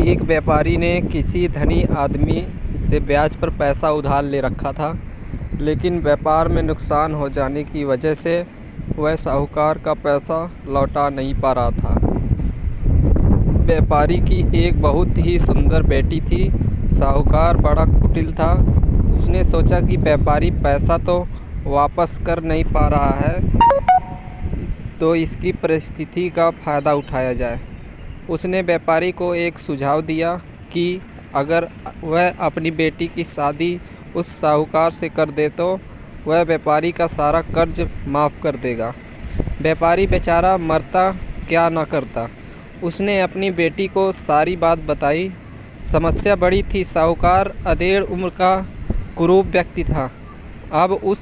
एक व्यापारी ने किसी धनी आदमी से ब्याज पर पैसा उधार ले रखा था, लेकिन व्यापार में नुकसान हो जाने की वजह से वह साहूकार का पैसा लौटा नहीं पा रहा था। व्यापारी की एक बहुत ही सुंदर बेटी थी। साहूकार बड़ा कुटिल था। उसने सोचा कि व्यापारी पैसा तो वापस कर नहीं पा रहा है, तो इसकी परिस्थिति का फ़ायदा उठाया जाए। उसने व्यापारी को एक सुझाव दिया कि अगर वह अपनी बेटी की शादी उस साहूकार से कर दे तो वह व्यापारी का सारा कर्ज माफ़ कर देगा। व्यापारी बेचारा मरता क्या ना करता। उसने अपनी बेटी को सारी बात बताई। समस्या बड़ी थी। साहूकार अधेड़ उम्र का कुरूप व्यक्ति था। अब उस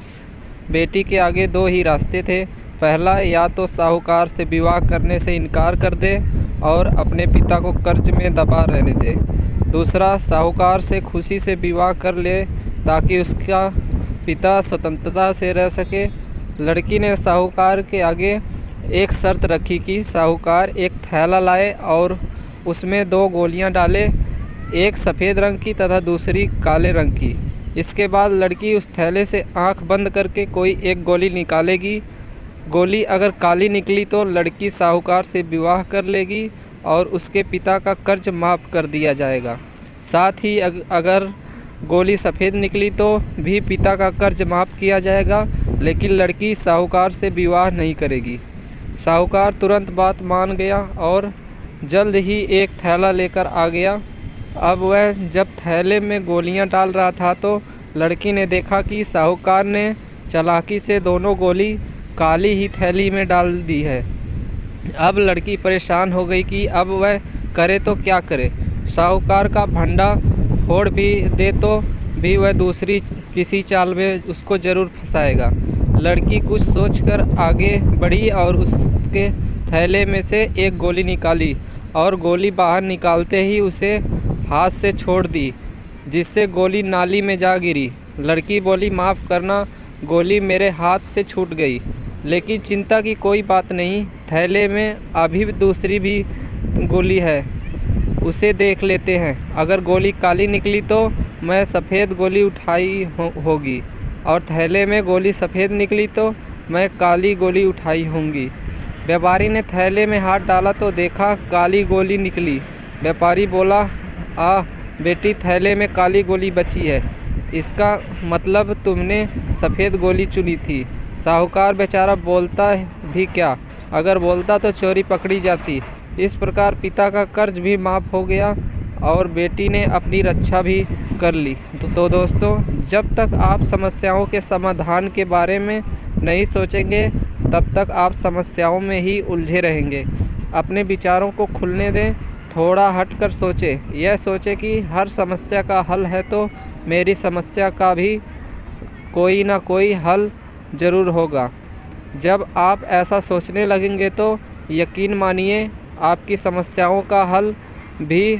बेटी के आगे दो ही रास्ते थे। पहला, या तो साहूकार से विवाह करने से इनकार कर दे और अपने पिता को कर्ज में दबा रहने दे। दूसरा, साहूकार से खुशी से विवाह कर ले ताकि उसका पिता स्वतंत्रता से रह सके। लड़की ने साहूकार के आगे एक शर्त रखी कि साहूकार एक थैला लाए और उसमें दो गोलियां डाले, एक सफ़ेद रंग की तथा दूसरी काले रंग की। इसके बाद लड़की उस थैले से आंख बंद करके कोई एक गोली निकालेगी। गोली अगर काली निकली तो लड़की साहूकार से विवाह कर लेगी और उसके पिता का कर्ज माफ़ कर दिया जाएगा। साथ ही अगर गोली सफ़ेद निकली तो भी पिता का कर्ज माफ़ किया जाएगा, लेकिन लड़की साहूकार से विवाह नहीं करेगी। साहूकार तुरंत बात मान गया और जल्द ही एक थैला लेकर आ गया। अब वह जब थैले में गोलियां डाल रहा था तो लड़की ने देखा कि साहूकार ने चालाकी से दोनों गोली काली ही थैली में डाल दी है। अब लड़की परेशान हो गई कि अब वह करे तो क्या करे। साहूकार का भंडा फोड़ भी दे तो भी वह दूसरी किसी चाल में उसको ज़रूर फंसाएगा। लड़की कुछ सोचकर आगे बढ़ी और उसके थैले में से एक गोली निकाली और गोली बाहर निकालते ही उसे हाथ से छोड़ दी, जिससे गोली नाली में जा गिरी। लड़की बोली, माफ़ करना, गोली मेरे हाथ से छूट गई। लेकिन चिंता की कोई बात नहीं, थैले में अभी दूसरी भी गोली है, उसे देख लेते हैं। अगर गोली काली निकली तो मैं सफ़ेद गोली उठाई होगी और थैले में गोली सफ़ेद निकली तो मैं काली गोली उठाई होंगी। व्यापारी ने थैले में हाथ डाला तो देखा काली गोली निकली। व्यापारी बोला, बेटी, थैले में काली गोली बची है, इसका मतलब तुमने सफ़ेद गोली चुनी थी। साहूकार बेचारा बोलता भी क्या, अगर बोलता तो चोरी पकड़ी जाती। इस प्रकार पिता का कर्ज भी माफ़ हो गया और बेटी ने अपनी रक्षा भी कर ली। तो दोस्तों, जब तक आप समस्याओं के समाधान के बारे में नहीं सोचेंगे तब तक आप समस्याओं में ही उलझे रहेंगे। अपने विचारों को खुलने दें, थोड़ा हटकर सोचें। यह सोचें कि हर समस्या का हल है तो मेरी समस्या का भी कोई ना कोई हल ज़रूर होगा। जब आप ऐसा सोचने लगेंगे तो यकीन मानिए आपकी समस्याओं का हल भी